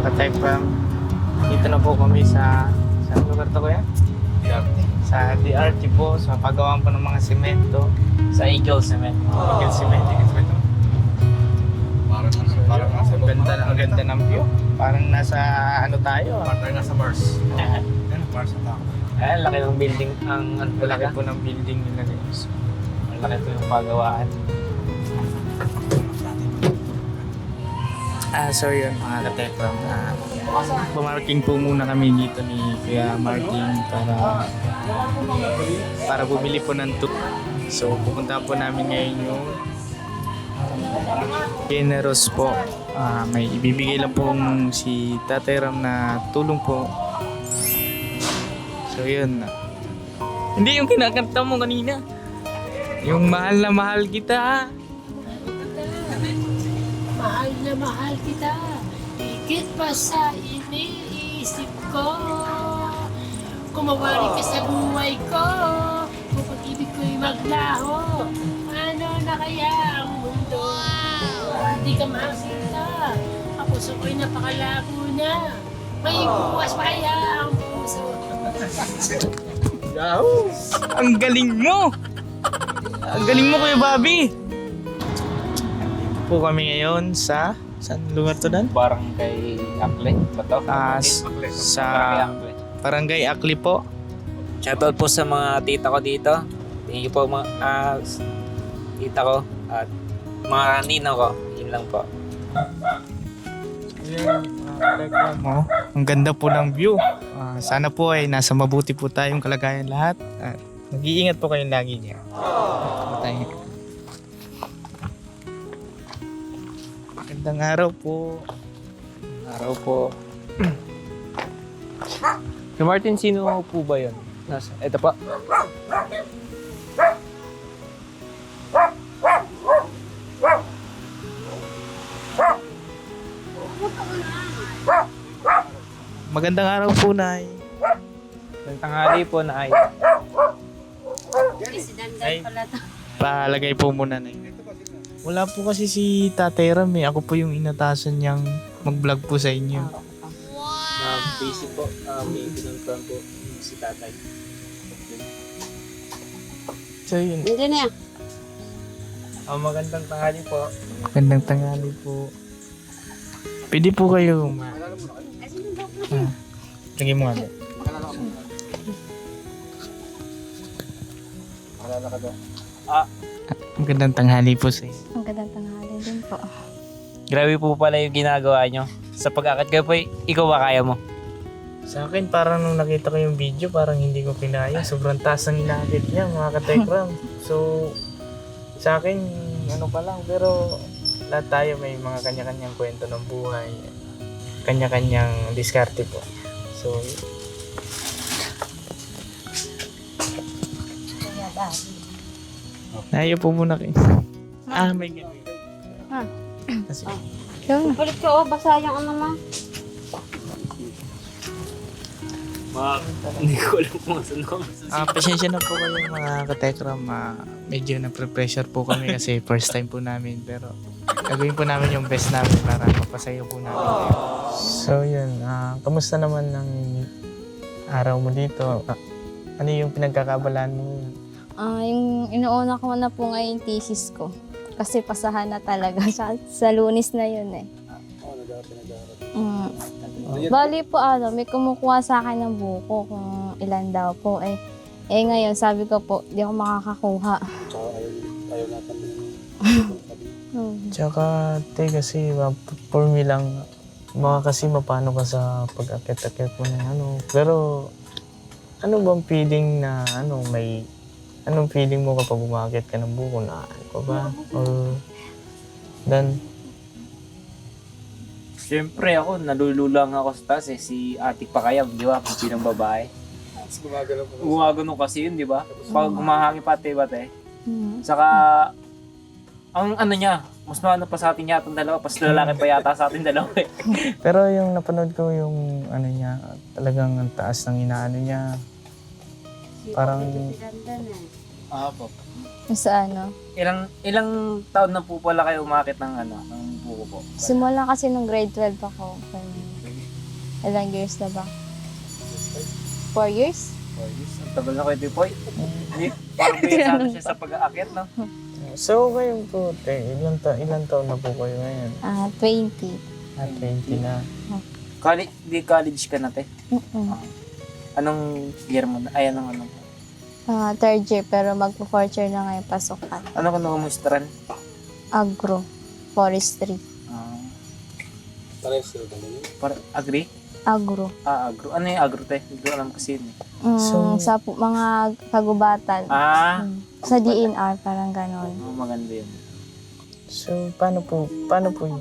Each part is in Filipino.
ka-Tekram. Dito na po kami sa lugar to kuya? DRT. Sa DRT po, sa paggawaan po ng mga semento. Sa Eagle Cement. Eagle Cement, Eagle Cement. Parang nasa Ang ganda ng view. Parang nasa ano tayo. Parang nasa Mars. Mars na ako. Ay, laki ng building. Ang ano Malaki talaga. po ng building nila guys. Malaki po yung pagawaan. So yun mga ka-Tekram. Pumarking po muna kami dito ni Kuya Martin para bumili po ng tubig. So pupunta po namin ngayon yung Generous po. May ibibigay lang pong si Tatay Ram na tulong po. So yun. Hindi yung kinakanta mo kanina. Yung mahal na mahal kita. Mahal na mahal kita, higit pa sa iniisip ko. Kung mawari ka sa buhay ko, kung pag-ibig ko'y maglaho, ano na kaya ang mundo? Hindi ka makakita, ang puso ko'y napakalago na. May buwas pa kaya ang puso. Ang galing mo! Ang galing mo Kuya Bobby! Po kami ngayon sa saan lugar to dan? Barangay Akle. Ba to? Sa Barangay Akle. Barangay Akli po. Shoutout po sa mga tita ko dito. Thank you po mga tita ko at mga nino ko. Yun lang po. Ang ganda po ng view. Sana po ay nasa mabuti po tayong kalagayan lahat. At mag-iingat po kayong lagi niya. Magandang araw po. Araw po. Si Martin, sino po ba yun? Ito pa. Magandang araw po, Nay. Ng tanghali po na ay. Ay, palagay po muna, Nay. Wala po kasi si Tatay Ram eh. Ako po yung inatasan niyang mag-vlog po sa inyo. Basic po. May pinag-plan po si tatay. So yun. Hindi na yan. Magandang tanghali po. Magandang tanghali po. Pwede po kayo lagay mo nga. Makalala ka doon. Magandang tanghali po sa inyo. Magandang tanghali din po. Grabe po pala yung ginagawa nyo. Sa pag-akit kayo po, ikaw ba kaya mo? Sa akin, parang nung nakita ko yung video, parang hindi ko pinaya. Sobrang taas ng inakit niya, mga ka-Tekram. So, sa akin, ano pa lang. Pero, lahat tayo may mga kanya-kanyang kwento ng buhay. Kanya-kanyang diskarte po. So, nayo po muna kayo. May ganun. Kasi, Kulit ko, basa yung ano ma. Hindi ko alam kung saan ako. pasensya na po kayo mga ka-Tekram. Medyo na-pressure po kami kasi first time po namin. Pero gagawin po namin yung best namin para mapasayo po namin kayo. So yun, kamusta naman ang araw mo dito? Ano yung pinagkakabalaan mo? Yung inuuna ko na po ngayon yung thesis ko. Kasi pasahan na talaga. Sa Lunes na yun eh. Bali po may kumukuha sa akin ng buko kung ilan daw po eh. Ngayon sabi ko po, di ako makakakuha. Ayaw natin. Tsaka, kasi for me lang, kasi mapano ka sa pag-akit-akit mo ng ano. Pero, ano bang feeling na, anong feeling mo kapag umakit ka ng buko na, ano ka ba? Or, then, Siyempre ako, nalululang ako sa taas eh. Si Ate Pakayam, di ba? Hindi ng babae. Gumagalaw po. Gumagano kasi yun, di ba? Pag humahangin pati-bate. Saka, ang ano niya, mas maano pa sa atin yata ang dalawa. Pas lalaki pa yata sa atin dalawa eh. pero yung napanood ko yung ano niya, talagang ang taas ng inaano niya. Parang, Po. Sa ano? Ilang taon na po pala kayo umakit ng ng buko po? Simula kasi nung grade 12 ako. Ilang years na ba? 4 years? Ang tagal na kayo, Tipoy. Hindi, parang pinasama siya sa pag-aakyat, no? So, kayo po, ilan taon na po kayo ngayon? 20. 20 na. College ka na, te? Mm-mm. Anong year mo na? Ay, anong? Third year, pero magpo-fourth year na ngayon pasukan. Ano ka nakamustaran? Agro. Forestry. Parehas sila naman yun. Agri? Agro. Agro. Ano yung agro, te? Hindi ko alam kasi yun. Sa mga kagubatan. Sa DNR, parang ganon. Maganda yun. So, paano po yung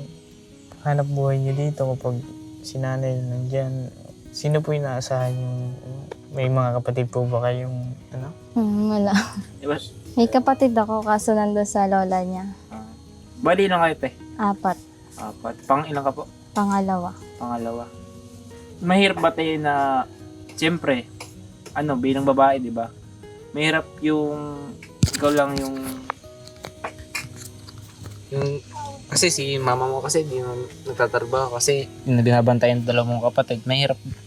hanap buhay niyo dito kapag si nanay nandyan? Sino po yung naasahan yung, may mga kapatid po ba kayong, ano? Wala. Diba? May kapatid ako, kaso nandun sa lola niya. Bali lang kayo, te? 4. 4. Pang ilang ka po? Pangalawa. Pangalawa. Mahirap ba tayo na, siyempre, bilang babae, di ba? Mahirap yung, ikaw lang yung, kasi si mama mo kasi di mo nagtatrabaho kasi binabantayan ng dalawang mong kapatid.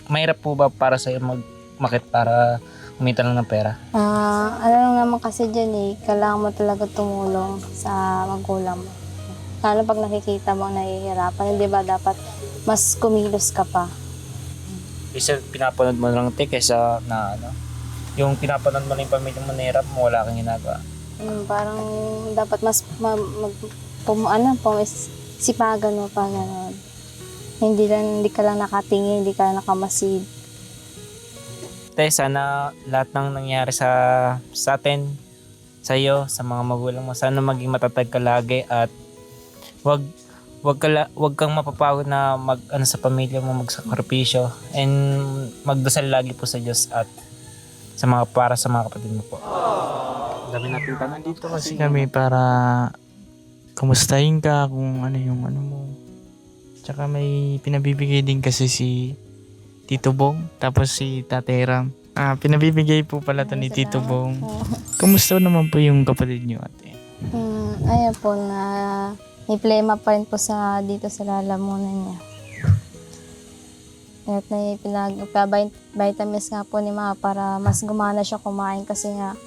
Mahirap po ba para sa'yo magmakit para kumita lang ng pera? Ano lang naman kasi dyan kailangan mo talaga tumulong sa magulang mo. Lalo pag nakikita mo nahihirapan, di ba dapat mas kumilos ka pa. Isa pinapanood mo lang kaysa na yung pinapanood mo lang yung pamilya mo nahirap mo, wala kang ginagawa. Parang dapat mas sipagan mo pa gano'n. Hindi ka lang nakatingin, hindi ka lang nakamasid. Te, sana lahat ng nangyari sa atin, sa iyo, sa mga magulang mo, sana maging matatag ka lagi at wag kang mapapagod na sa pamilya mo, magsakripisyo and magdasal lagi po sa Diyos at para sa mga kapatid mo po. Dami natin tanong dito Kasi kami para kumustahin ka kung ano yung ano mo. Tsaka may pinabibigay din kasi si Tito Bong, tapos si Tatay Ram. Pinabibigay po pala to ni Tito Bong. Kumusta naman po yung kapatid niyo, ate? Ayan po na may plema pa rin po dito sa lalamunan niya. At vitamins nga po ni Mama para mas gumana siya kumain kasi nga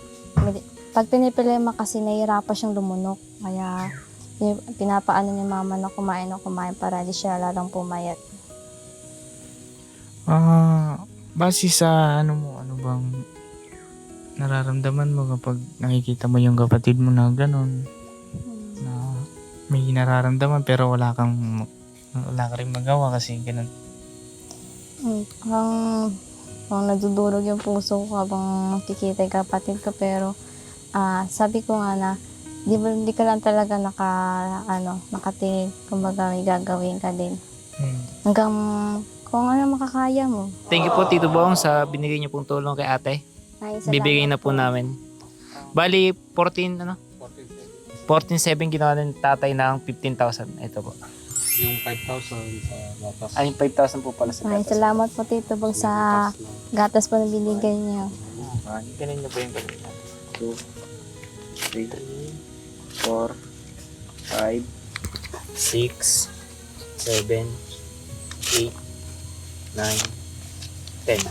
pag pinipilema kasi nahihirapan siyang lumunok. Kaya pinapaano ni Mama na kumain para hindi siya lalong pumayat. Base sa ano bang nararamdaman mo kapag nakikita mo yung kapatid mo na gano'n? Na may nararamdaman pero wala ka rin magawa kasi gano'n. Parang nadudurog yung puso ko habang nakikita yung kapatid ko pero sabi ko nga na di ka lang talaga nakatingin, kumbaga may gagawin ka din. Hanggang kung ano makakaya mo. Thank you po Tito Bong sa binigay niyo pong tulong kay ate. Bibigay na po namin. Bali 14,700 ginawa ng tatay ng 15,000. Ito po. Yung 5,000 sa gatas. Ay, 5,000 po pala sa Ay, gatas. salamat po Tito Bong sa gatas po na binigay niyo. Ganun niyo po yung kanina. 2, 3, 4, 5, 6, 7, 8, 9, 10.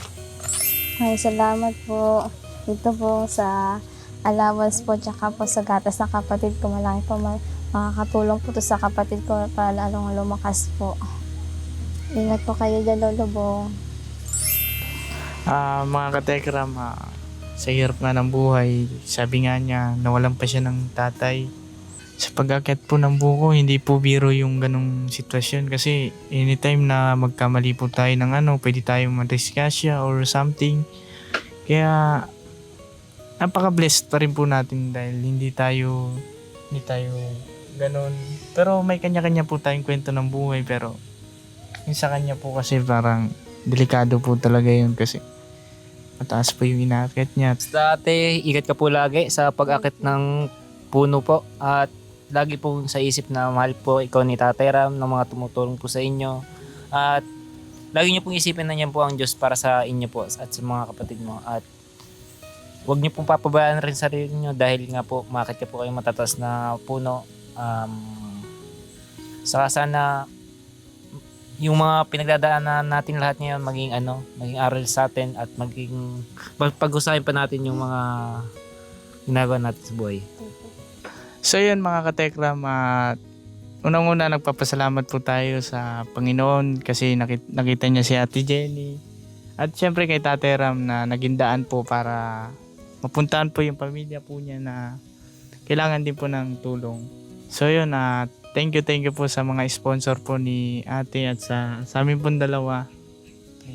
Ay, salamat po Tito Bong sa allowance po tsaka po sa gatas ng kapatid ko. Malaki po makakatulong po to sa kapatid ko para lalong lumakas po. Ingat po kayo dyan, Lolo Bong. Mga katekram, sa hirap nga ng buhay, sabi nga niya, nawalan pa siya ng tatay. Sa pag-akyat po ng buko, hindi po biro yung ganong sitwasyon kasi anytime na magkamali po tayo ng pwede tayong madisgrasya or something. Kaya napaka-blessed pa rin po natin dahil hindi tayo ganon. Pero may kanya-kanya po tayong kwento ng buhay pero yung sa kanya po kasi parang delikado po talaga yun kasi mataas po yung inaakyat niya. Basta ate, ingat ka po lagi sa pag-akit ng puno po at lagi po sa isip na mahal po ikaw ni Tatay Ram ng mga tumutulong po sa inyo at lagi niyo pong isipin na niyan po ang Diyos para sa inyo po at sa mga kapatid mo at huwag niyo pong papabayaan rin sarili niyo dahil nga po umakit po kayo matataas na puno. Saka sana yung mga pinagdadaanan natin lahat ngayon maging maging aral sa atin at maging pag-usahin pa natin yung mga ginagawa natin sa buhay. So yun mga katekram, unang-una nagpapasalamat po tayo sa Panginoon kasi nakita niya si Ate Jenny. At syempre kay Tate Ram na naging daan po para mapuntahan po yung pamilya po niya na kailangan din po ng tulong. So yun, thank you po sa mga sponsor po ni Ate at sa amin pong dalawa.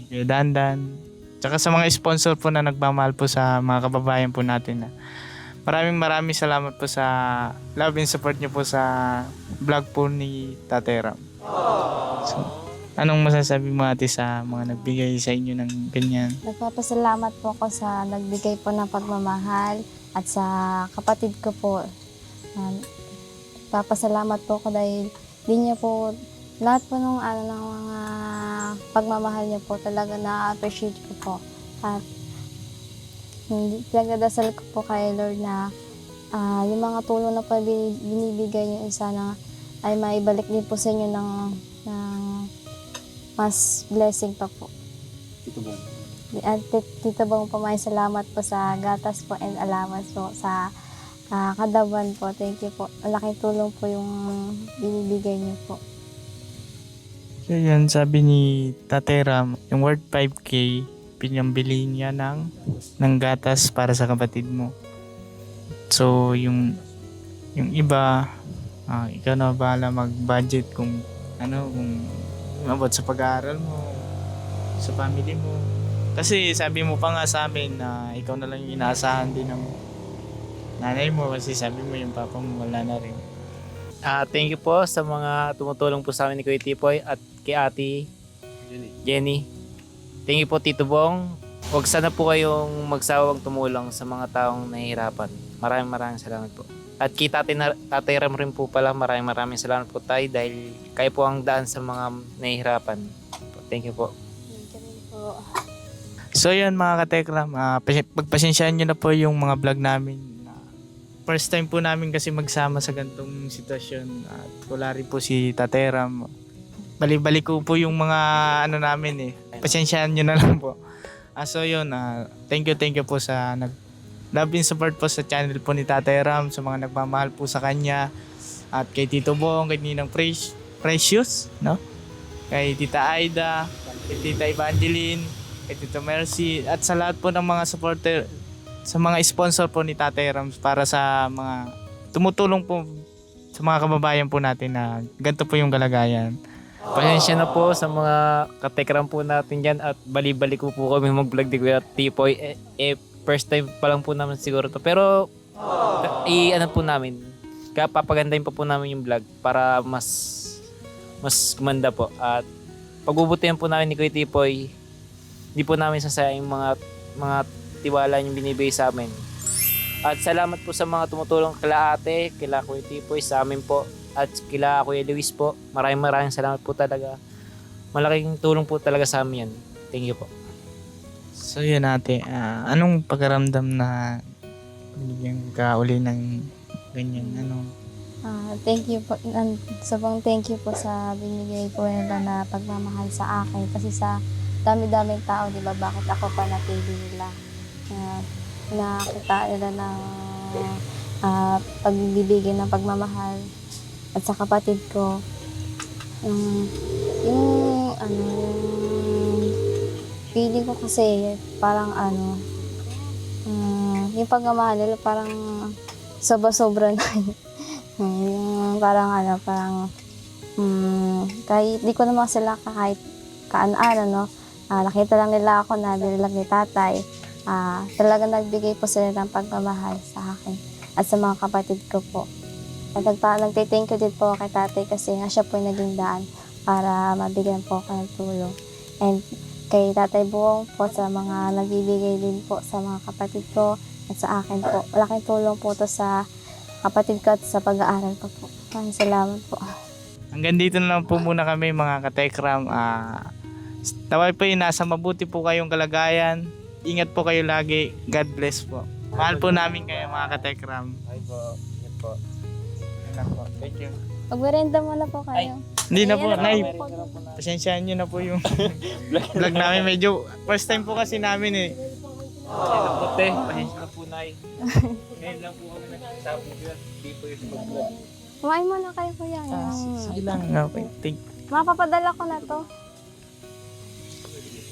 Kay Dandan. Tsaka sa mga sponsor po na nagmamahal po sa mga kababayan po natin. Maraming salamat po sa love and support niyo po sa vlog po ni Tate Ram. So, anong masasabi mo ate sa mga nagbigay sa inyo ng ganyan? Nagpapasalamat po ako sa nagbigay po ng pagmamahal at sa kapatid ko po. Nagpapasalamat po ako dahil di niya po lahat po ng mga pagmamahal niya po talaga na-appreciate ko po. At pinagdadasal ko po kay Lord na yung mga tulong na po binibigay niyo sana ay maibalik din po sa inyo ng mas blessing pa po. Ito ba? At Tito Bong po, may salamat po sa gatas po and allowance po sa kada buwan po. Thank you po. Malaking tulong po yung binibigay niyo po. So yun, sabi ni Tate Ram, yung worth 5K, pinambili niya ng gatas para sa kapatid mo. So yung iba, ikaw na bahala mag-budget kung about sa pag-aaral mo, sa family mo. Kasi sabi mo pa nga sa amin na ikaw na lang yung inaasahan din ng nanay mo kasi sabi mo yung papa mo wala na rin. Thank you po sa mga tumutulong po sa amin ni Kuya Tipoy at kay Ate Jenny. Thank you po Tito Bong. Huwag sana po kayong magsawang tumulong sa mga taong nahihirapan. Maraming salamat po. At kay Tatay Ram rin po pala, maraming salamat po tayo dahil kayo po ang daan sa mga nahihirapan. Thank you po. Thank you rin po. So yun mga katekram, pagpasensyaan nyo na po yung mga vlog namin. First time po namin kasi magsama sa ganitong sitwasyon at wala rin po si Tate Ram. Balik-balik ko po yung mga namin Pasensyaan nyo na lang po. So yun, thank you po sa love and support po sa channel po ni Tate Ram, sa mga nagmamahal po sa kanya at kay Tito Bong, kay Ninang Precious, no? Kay Tita Aida, kay Tita Evangeline, kay Tito Mercy at sa lahat po ng mga supporter, sa mga sponsor po ni Tate Ram para sa mga tumutulong po sa mga kababayan po natin na ganito po yung kalagayan. Pasensya na po sa mga katekram po natin dyan at bali-balik po kami mag-vlog di Kuya Tipoy. First time pa lang po naman siguro to. Pero po namin, kaya papagandahin pa po namin yung vlog para mas gumanda po. At pagbubutihan po namin ni Kuya Tipoy, hindi po namin sasayang yung mga tiwala yung binibigay sa amin. At salamat po sa mga tumutulong kila ate, kila Kuya Tipoy, sa amin po. At kila Kuya Luis po, maraming salamat po talaga. Malaking tulong po talaga sa amin yan. Thank you po. So yun ate, anong pagkaramdam na binigyan ka uli ng ganyan? Thank you po. Sobrang thank you po sa binigay po nila na pagmamahal sa akin. Kasi sa dami-daming tao, di ba, bakit ako pa napili nila? Nakita nila ng pagbibigay ng pagmamahal at sa kapatid ko. Yung feeling ko kasi parang yung pagmamahal nila parang sobra-sobra na. Yung parang kahit di ko naman sila kahit nakita lang nila ako na nilag ni tatay. Talagang nagbigay po sila ng pagmamahal sa akin at sa mga kapatid ko po. At nagtithank you din po kay tatay kasi nga siya po yung naging daan para mabigyan po ako ng tulong. And kay Tatay Buong po sa mga nagbibigay din po sa mga kapatid ko at sa akin po. Malaking tulong po to sa kapatid ko at sa pag-aaral ko po. Maraming salamat po. Hanggang dito na lang po muna kami mga katekram. Naway po nasa mabuti po kayong kalagayan. Ingat po kayo lagi. God bless po. Mahal po namin kayo mga katekram. Ay po. Yan po. Yan lang po. Thank you. Magmerenda muna po kayo. Hindi na po, Nay. Pasensyaan nyo na po yung vlog namin. Medyo first time po kasi namin eh. Puti, pasensya na po, Nay. Ngayon lang po kami nagsasabi yun. Hindi po yung vlog. Kumain muna kayo, kuya. Sige lang. Okay. Mapapadala ko na to.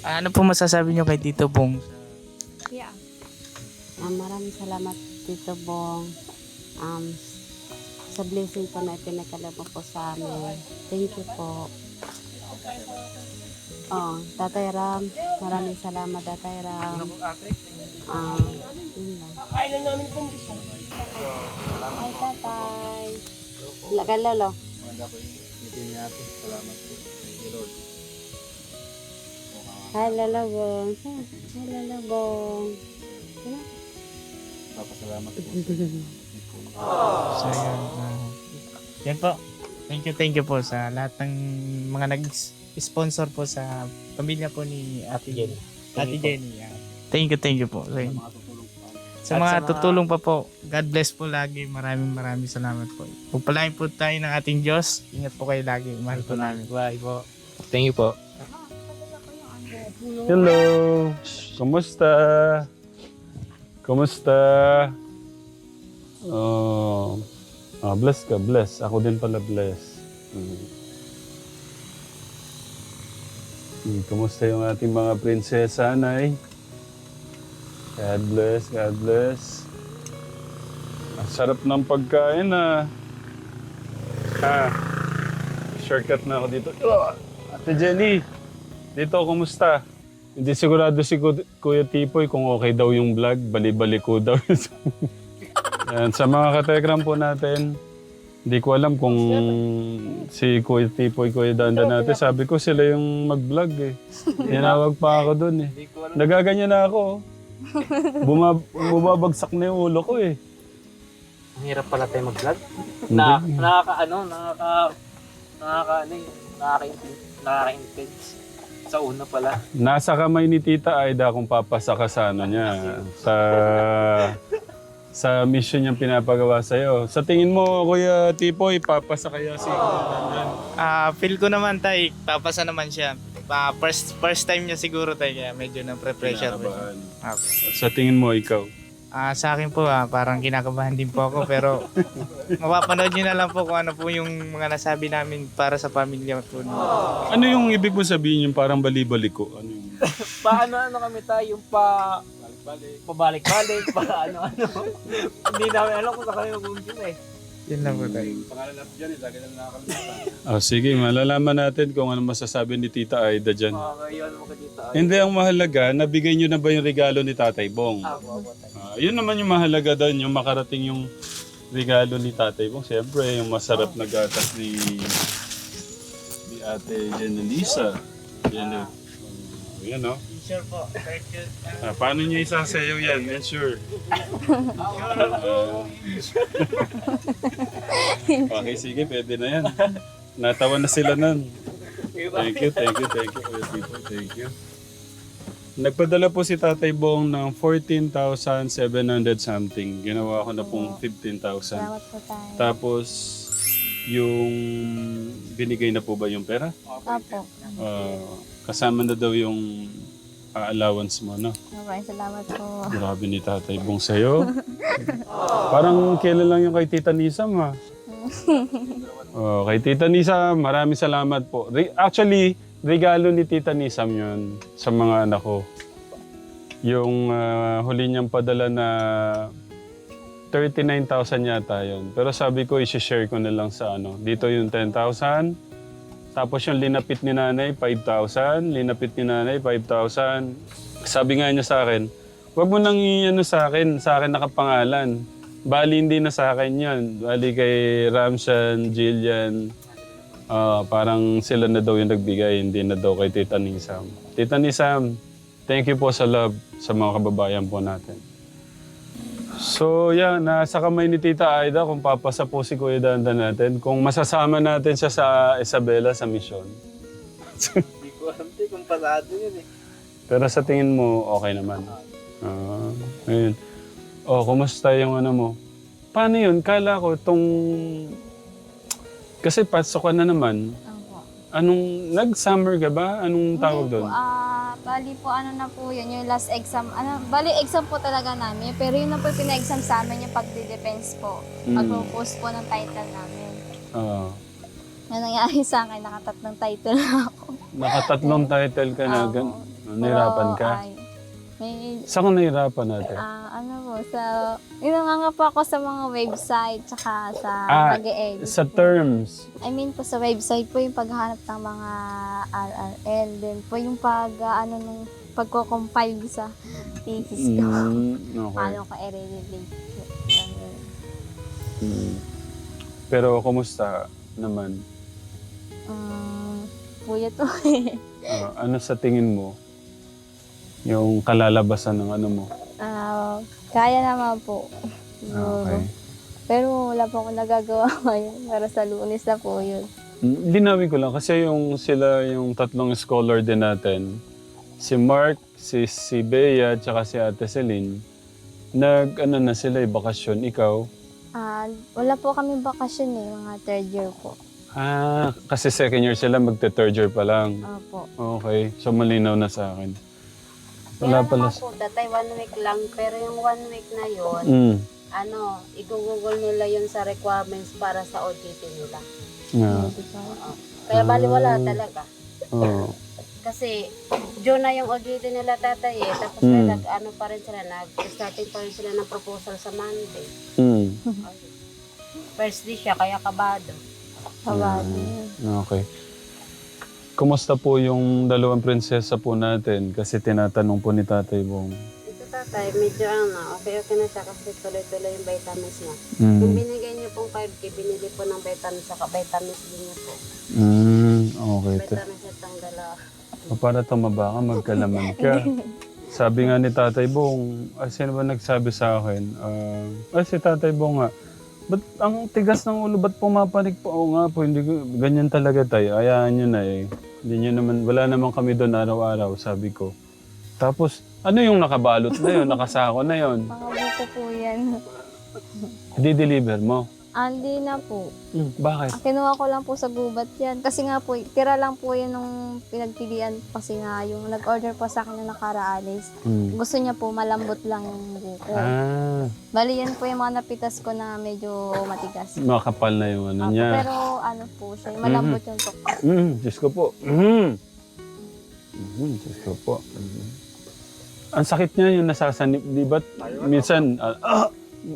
Ano po masasabi nyo kay Tito Bong? Yeah. Maraming salamat Tito Bong. Sa blessing po na ipinagkaloob po sa amin. Thank you po. Tatay Ram, maraming salamat Tatay Ram. Yun lang. Hi Tatay. Kay Lolo. Hi Lolo Bong. Hi Lolo Bong. So yan. Yan po. Thank you po sa lahat ng mga nag-sponsor po sa pamilya po ni Ate Jenny. Ate Jenny. Thank you po. Sa mga tutulong pa po, God bless po lagi. Maraming salamat po. Pagpalain po tayo ng ating Diyos. Ingat po kayo lagi. Mahal po namin. Bye po. Thank you po. Hello! Kumusta? Kumusta? Bless ka, bless. Ako din pala bless. Kumusta yung ating mga prinsesa, Nay? God bless, God bless. Ang sarap ng pagkain, shortcut na ako dito. Ate Jenny, dito, kumusta? Hindi sigurado si Kuya Tipoy kung okay daw yung vlog. Bali-bali ko daw. Yan, sa mga katekram po natin, hindi ko alam kung si Kuya Tipoy, Kuya Dandan natin, sabi ko sila yung mag-vlog eh. Tinawag pa ako dun eh. Nagaganyan na ako. Bumabagsak na yung ulo ko eh. Ang hirap pala tayo mag-vlog. Hindi. Nakaka-intense. Sa una pala. Nasa kamay ni Tita Aida kung papasaka sa ano niya. Sa mission niyang pinapagawa sa'yo. Sa tingin mo, Kuya Tipoy, papasa kaya si Kuya Dandan? Feel ko naman tay, papasa naman siya. First time niya siguro tay, kaya medyo na-pressure po siya. Kinakabahan. Sa tingin mo, ikaw? Sa akin po, parang kinakabahan din po ako, pero mapapanood nyo na lang po kung ano po yung mga nasabi namin para sa pamilya po. Ano yung ibig mo sabihin yung parang bali-balik ko? Ano yung... Paano kami tayo yung pabalik-balik, ano. Hindi namin alam kung saan kami mag-umpisa eh. Yun lang po tayo. Sige, malalaman natin kung ano masasabi ni Tita Aida dyan. Yun mo ka dito. Hindi, ang mahalaga, nabigay nyo na ba yung regalo ni Tatay Bong? Yun naman yung mahalaga doon, yung makarating yung regalo ni Tatay Bong. Siyempre, yung masarap na gatas ni Ate Jenelisa. Yan o. Yan o. Sure po. Thank you. Paano nyo isasayaw yan? Ensure. Okay, sige, pwede na yan. Natawa na sila nun. Thank you. Thank you. Nagpadala po si Tatay Bong ng 14,700 something. Ginawa ko na pong 15,000. Salamat po tayo. Tapos, yung binigay na po ba yung pera? Opo. Kasama na daw yung allowance mo, no? Maraming salamat po. Grabe ni Tatay Bong sa'yo. Parang kailan lang yung kay Tita Nisam, ha? Kay Tita Nisam, maraming salamat po. Actually, regalo ni Tita Nisam yun sa mga anak ko. Yung huli niyang padala na 39,000 yata yun. Pero sabi ko, isi-share ko na lang sa ano. Dito yung 10,000. Tapos yung linapit ni nanay, 5,000. Linapit ni nanay, 5,000. Sabi nga niya sa akin, huwag mo nang i-ano sa akin nakapangalan. Bali hindi na sa akin yun. Bali kay Ramshan, Jillian. Parang sila na daw yung nagbigay, hindi na daw kay Tita Nisam. Tita Nisam, thank you po sa love sa mga kababayan po natin. So yeah, nasa kamay ni Tita Aida kung papasa po si Kuya Dandan natin. Kung masasama natin siya sa Isabela sa mission. Hindi ko alam kung pasado yun eh. Pero sa tingin mo, okay naman. Ayun. Kumusta yung ano mo? Paano yun? Kala ko itong... Kasi pasok ka na naman. nag-summer ka ba? Anong tawag Hindi po, doon? bali po ano na po yun, yung last exam. Bali exam po talaga namin. Pero yun na po yung pina-exam sa amin, yung pagde-defense po. Pag-post po ng title namin. Oo. Yung nangyari sa akin, nakatatlong title na ako. Nakatatlong title ka na. Opo. Nahirapan ka? Pero, may, Saan ka nahirapan natin? ano po, nga po ako sa mga website, tsaka sa pag-e-edit. Sa terms. I mean po sa website po yung paghahanap ng mga RRL, then po yung pagko-compile sa thesis ko. Okay. Paano ko i-relate po. Pero kumusta naman? Kuya to Ano sa tingin mo? Yung kalalabasan ng ano mo? kaya naman po. Siguro. Okay. Pero wala pa akong nagagawa ngayon. Para sa Lunes na po yun. Linawin ko lang kasi yung tatlong scholar din natin, si Mark, si Bea, tsaka si Ate Celine, na sila, bakasyon. Ikaw? Wala po kami bakasyon mga third year po. Kasi second year sila, magte-third year pa lang. Opo. Okay, so malinaw na sa akin. Wala naman po, tatay 1 week lang. Pero yung 1 week na yun, i-google nila yun sa requirements para sa OJT nila. Yeah. Kaya baliwala talaga. Oo. Kasi June na yung OJT nila tatay tapos pa rin sila, nag-starting pa rin sila ng proposal sa Monday. First day siya, kaya kabado. Okay. Kumusta po yung dalawang prinsesa po natin? Kasi tinatanong po ni Tatay Bong. Ito tatay, medyo okay na siya kasi tuloy-tuloy yung vitamins niya. Kung binigay niyo pong 5K, binili po ng vitamins, saka vitamins din niyo po. Okay. Vitamins at ang dalawa. Para tumaba ka, magkalaman ka. Sabi nga ni Tatay Bong, sino ba nagsabi sa akin? Si Tatay Bong nga, ba't ang tigas ng ulo, ba't pumapanik po? Oo nga po, hindi ko, ganyan talaga tayo. Ayaan nyo na eh. Hindi nyo naman, wala naman kami doon araw-araw, sabi ko. Tapos, ano yung nakabalot na yun? Nakasako na yun? Mga buko po yan. Di-deliver mo? Hindi na po. Bakit? Kinuha ko lang po sa gubat yan. Kasi nga po, tira lang po yan nung pinagpilian. Kasi nga, yung nag-order po sa akin na nakaraalis. Gusto niya po malambot lang yung buko. Bali yan po yung mga napitas ko na medyo matigas. Makapal na yung ano niya. Pero ano po siya, malambot yung tok. Diyos ko po. Diyos ko po. Ang sakit niya yung nasasanip, di ba? Minsan,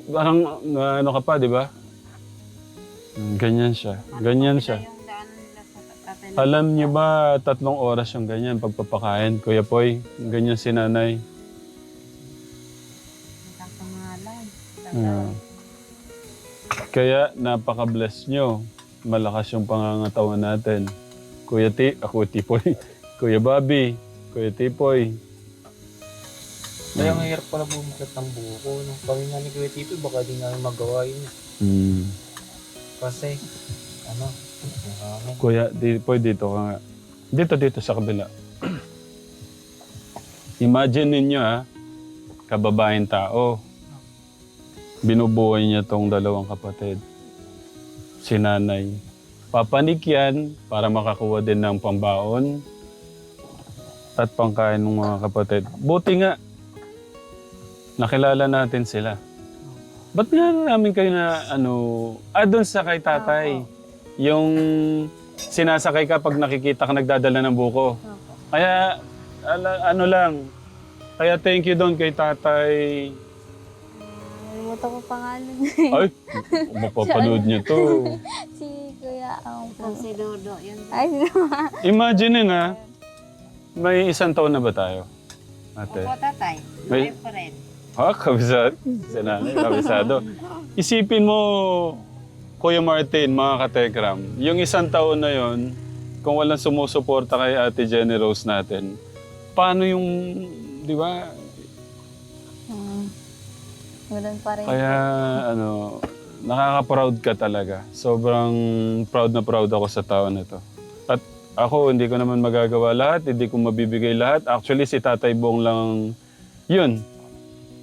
parang ano ka pa, di ba? Ganyan siya. Ganyan siya. Yung daan nila sa tatay na Alam niyo ba, 3 oras yung ganyan pagpapakain, Kuya Poy? Ganyan si nanay. nagkakangalan. Kaya napaka-bless nyo. Malakas yung pangangatawan natin. Ako Tipoy. Kuya Bobby. Kuya Tipoy. Kaya ang hirap pala bumikat ng buko. Nung kami nga ni Kuya Tito, baka di namin magawa yun. Kasi, Kuya Tipoy, dito ka nga. Dito sa kabila. Imagine ninyo kababaeng tao. Binubuhay niya tong 2 kapatid. Si nanay. Papanik yan para makakuha din ng pambaon at pangkain ng mga kapatid. Buti nga, nakilala natin sila. Ba't nga namin kayo na doon sa kay tatay. Yung sinasakay ka pag nakikita ka nagdadala ng buko. Kaya, kaya thank you doon kay tatay. Nalimutan ko pangalan. Ay, mapapanood niyo to. Si Kuya, si Dodo, yun. Ay, Imagine may 1 taon na ba tayo? Ate. Opo tatay, May- my friend. Kabisado. Si nanay, kabisado. Isipin mo, Kuya Martin, mga katekram, yung 1 taon na yon, kung walang sumusuporta kay Ate Jenny Rose natin, paano yung, di ba? Ganun pa rin. Kaya, nakaka-proud ka talaga. Sobrang proud na proud ako sa tao na to. At ako, hindi ko naman magagawa lahat, hindi ko mabibigay lahat. Actually, si Tatay Bong lang, yun.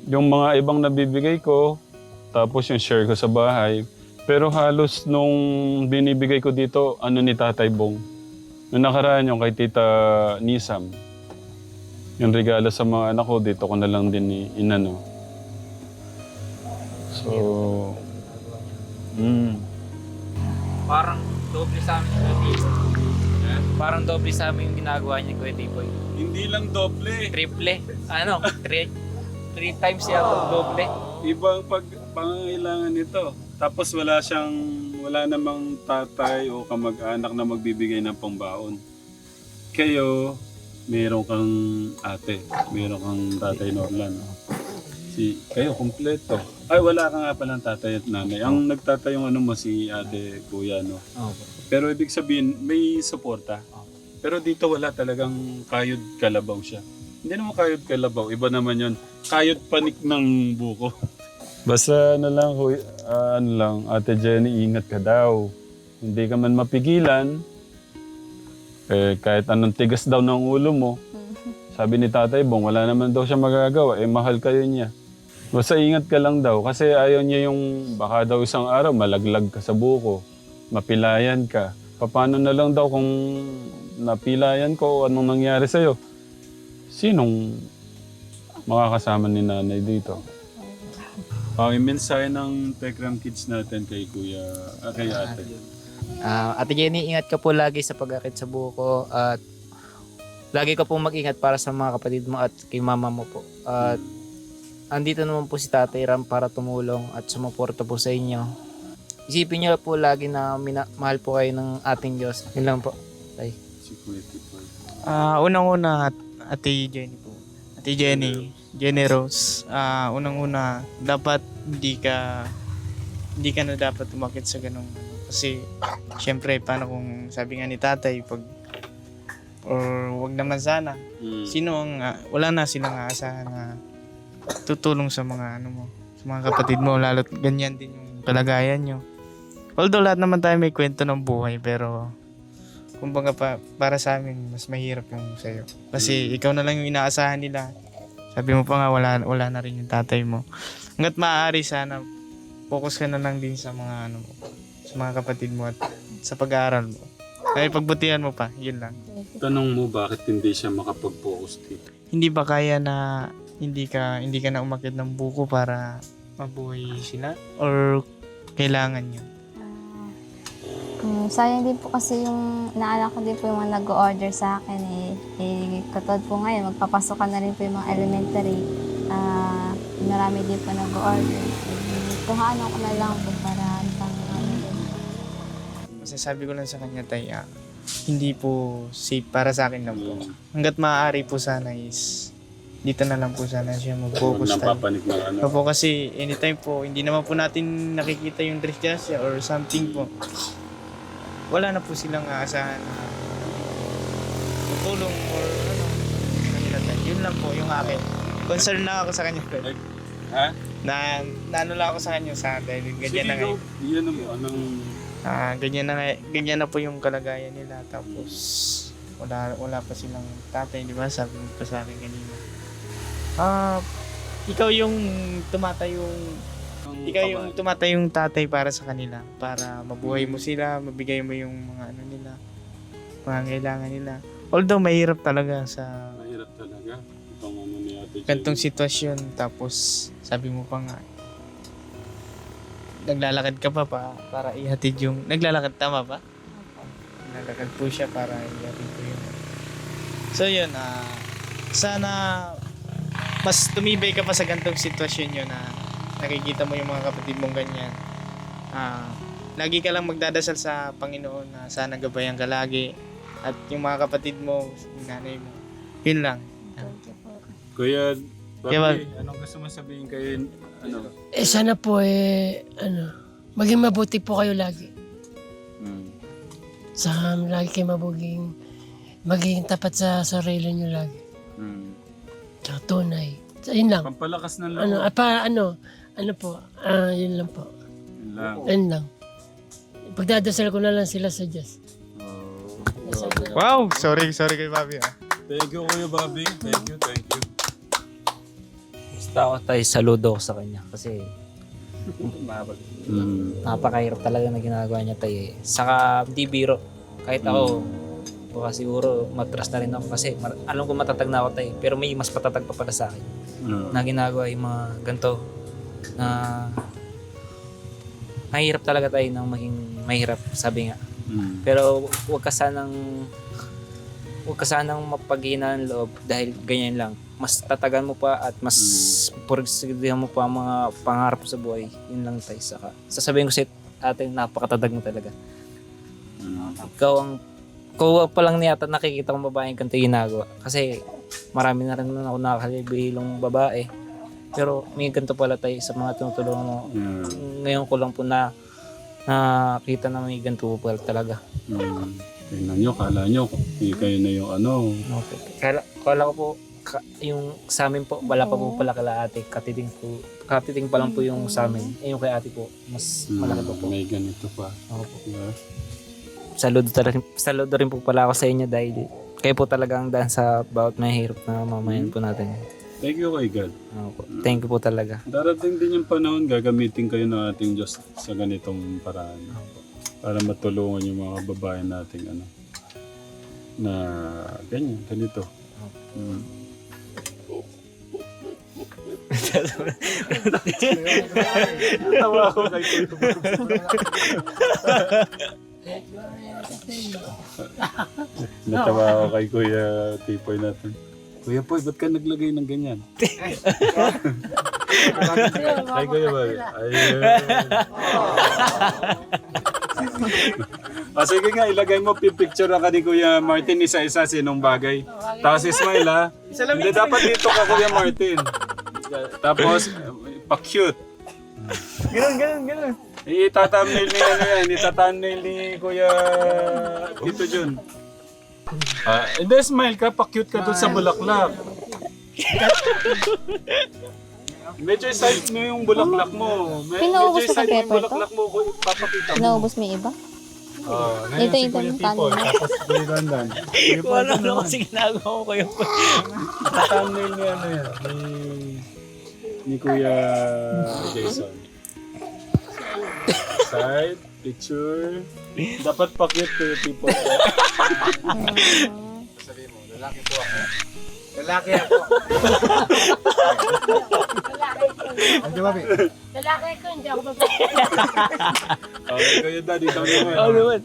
Yung mga ibang nabibigay ko, tapos yung share ko sa bahay. Pero halos nung binibigay ko dito, ni Tatay Bong. Noong nakaraan yung kay Tita Nisam, yung regalo sa mga anak ko, dito ko na lang din inano. So, Parang doble sa amin Kuya Tipoy. Parang doble sa amin yung ginagawa niya Kuya Tipoy. hindi lang doble. Triple. Ano? Three times yata doble. Ibang pangangailangan nito. Tapos wala namang tatay o kamag-anak na magbibigay ng pambaon. Kayo, meron kang ate, meron kang tatay Norlan. Kayo, kumpleto. Ay, wala ka nga palang tatay at nanay. Ang nagtatayong ano mo si ate, kuya, no? Pero ibig sabihin, may suporta. Pero dito wala talagang kayod kalabaw siya. Hindi naman kayod kalabaw, iba naman yon. Kayod panik ng buko. Basta ano lang, Ate Jenny, ingat ka daw. Hindi ka man mapigilan. Kahit anong tigas daw ng ulo mo. Sabi ni Tatay Bong, wala naman daw siya magagawa. Mahal kayo niya. Basta ingat ka lang daw. Kasi ayaw niya yung baka daw isang araw malaglag ka sa buko. Mapilayan ka. Paano na lang daw kung napilayan ko, anong nangyari sa'yo? Sinong makakasama ni nanay dito? Yung mensahe ng Tekram Kids natin kay kay ate. Ate Jenny, ingat ka po lagi sa pag-akit sa buko at lagi ka po mag-ingat para sa mga kapatid mo at kay mama mo po. At andito naman po si Tatay Ram para tumulong at sumuporta po sa inyo. Isipin niyo po lagi na mahal po kayo ng ating Diyos. Yun lang po. Tay. Si Kuya Tipoy. Unang-una, Ate Jenny po. Ate Jenny Rose. Unang-una, dapat hindi ka na dapat umakit sa ganung kasi syempre paano kung sabi nga ni tatay wag naman sana. Sino ang wala na silang aasahan na tutulong sa mga sa mga kapatid mo, lalo't ganyan din yung kalagayan nyo. Although lahat naman tayo may kwento ng buhay, pero kumbaga para sa amin mas mahirap yung sa'yo. Kasi ikaw na lang yung inaasahan nila. Sabi mo pa nga wala na rin yung tatay mo. Hangga't maaari sana focus ka na lang din sa mga sa mga kapatid mo at sa pag-aaral mo. Ay pagbutihan mo pa, yun lang. Tanong mo bakit hindi siya makapag-focus dito? Hindi ba kaya na hindi ka na umakyat ng buko para mabuhay sila or kailangan yun? Sayang din po kasi yung naalala ko din po yung mga nag-order sa akin katulad po ngayon, magpapasok ka na rin po yung mga elementary. Marami din po nag-order. Kuhanan ko na lang po para Masasabi ko lang sa kanya, tay, hindi po safe para sa akin lang po. Hanggat maaari po sana is dito na lang po sana siya mag-focus tayo. Napapanik na Opo, kasi anytime po, hindi naman po natin nakikita yung disgrasya or something po. Wala na po silang aasahan na tutulong or kanila tayo. Yun lang po yung akin. Concern na ako sa kanya. Ha? Na ano lang ako sa kanya dahil ganyan na ngayon. Yan mo, anong... ganyan na po yung kalagayan nila. Tapos wala pa silang tatay, di ba? Sabi mo pa sa akin kanina. Ikaw yung tumatayong tatay para sa kanila, para mabuhay mo sila, mabigay mo yung mga nila, pangangailangan nila. Although mahirap talaga Mahirap talaga. Itong ni Ate Jenny. gantong sitwasyon. Tapos sabi mo pa nga, naglalakad ka pa para ihatid yung... Naglalakad, tama ba? Naglalakad po siya para ihatid ko yun. So yun, sana mas tumibay ka pa sa gantong sitwasyon yun na nakikita mo yung mga kapatid mong ganyan. Lagi ka lang magdadasal sa Panginoon na sana gabayan ka lagi. At yung mga kapatid mo, yung nanay mo. Yun lang. Kuya, Kaya anong gusto mo sabihin kay... Sana po maging mabuti po kayo lagi. Lagi kayo maging tapat sa sarili nyo lagi. Tsaka tunay. Yun lang. Pampalakas ng loob. Yun lang po. Yun lang. Yun lang. Pagdadasal ko na lang sila sa Diyos. wow! Sorry kay Bobby. Thank you, Kuya Bobby. Thank you. Basta ako tayo, saludo ko sa kanya kasi napakahirap talaga na ginagawa niya tayo. Saka di biro. Kahit ako, Baka siguro matras na rin ako kasi alam ko matatag na ako tayo. Pero may mas patatag pa pala sa akin na ginagawa yung mga ganito na mahirap talaga tayo ng maging mahirap, sabi nga. Pero huwag ka sanang mapaghinaan ng loob dahil ganyan lang. Mas tatagan mo pa at mas pursigihan mo pa ang mga pangarap mo sa buhay. Yun lang tayo. Saka sasabihin ko sa ate, napakatatag mo talaga. Ikaw pa lang niyata nakikita kong babaeng ganito ginagawa. Kasi marami na rin ako nakakalibilong babae. Pero may ganito pala tayo sa mga tinutulungan mo. Ngayon ko lang po na nakita na may ganito po pala talaga. Tingnan nyo, kala nyo, kayo na yung ano. Okay. Kala ko po, yung sa amin po, wala pa po pala kala ate. Katiting pa lang po yung sa amin. Yung kay ate po, mas malaki po po. May ganito pa. Ako po. Yeah. Saludo rin po pala ako sa inyo dahil kayo po talagang daan sa bawat mahirap na mamayan po natin. Thank you kay God. Ako po. Thank you po talaga. Darating din yung panahon, gagamitin kayo ng ating Diyos sa ganitong paraan. Para matulungan yung mga babae nating ano, na ganito. Natawa ako kay Kuya. Natawa ako kay Kuya Tipoy natin. Kuya Poy, ba't ka naglagay ng ganyan? Ay, Kuya Poy. Ayun. Sige nga, ilagay mo picture ka ni Kuya Martin isa-isa sinong bagay. Tapos smile ha. Hindi dapat dito ka Kuya Martin. Tapos, pa-cute. Ganun. Ita-thumbnail ni ano yan, ita-thumbnail ni Kuya Tito Jun. Hindi, smile ka, pa-cute ka doon sa bulaklak. Medyo side mo yung bulaklak mo. Pinaubos ko sa side mo yung pepper to? bulaklak mo, papakita mo. Naubos mo yung iba? Ngayon Ito si yung Kuya tanong Tipoy, na. tapos Kuya Dandan. Wala na kasi ginagawa ko kayo po. Thumbnail ni ano yan, ni Kuya Jason. Side, picture. Dapat pa-cute Kuya Tipoy. Sabi mo, lalaki po ako. Lalaki ako. Ang jawabi. Lalaki ko, hindi ako babae. Okay, Kuya Daddy, ikaw naman. Oo naman.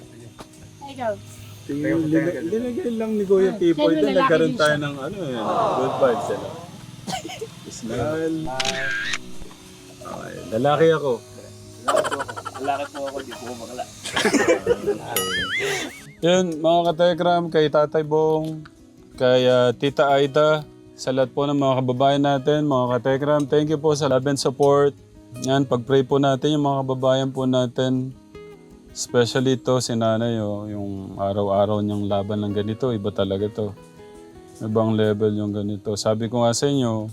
Ikaw. Linagay lang ni Kuya Tipoy Sino din, lalaki nagkaroon din tayo ng ano yan, good vibes sila. Smile. Okay, lalaki ako. Lalaki po ako, di po bakla. Yun, mga katekram, kay Tatay Bong, kay Tita Aida, sa lahat po ng mga kababayan natin, mga katekram, thank you po sa love and support. Yan, pag-pray po natin yung mga kababayan po natin. Especially ito, si Nanay, yung araw-araw niyang laban ng ganito, iba talaga to. Ibang level yung ganito. Sabi ko nga sa inyo,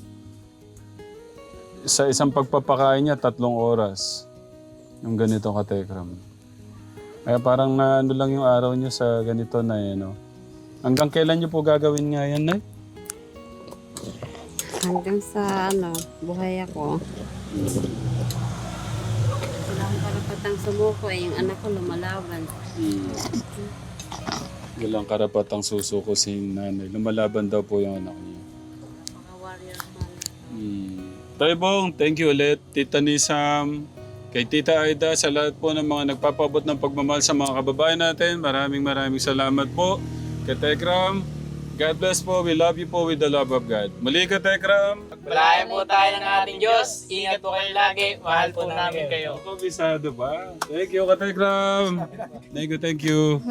sa isang pagpapakain niya, 3 oras. Yung ganito katekram. Kaya parang na ano lang yung araw niyo sa ganito na no? Hanggang kailan niyo po gagawin nga yan, Nay? Hanggang sa buhay ako. Wala akong karapatang sumuko yung anak ko lumalaban. Walang karapatang susuko si Nanay. Lumalaban daw po yung anak niya. Mga warrior man. Tay Bong, thank you ulit. Tita Nisam, kay Tita Aida, sa lahat po ng mga nagpapabot ng pagmamahal sa mga kababayan natin. Maraming salamat po. Kay Tekram, God bless po. We love you po with the love of God. Muli ka Tekram. Pagpalain po tayo ng ating Diyos. Ingat po kayo lagi. Mahal po namin kayo. Ako, bisado ba? Thank you ka Tekram. Thank you.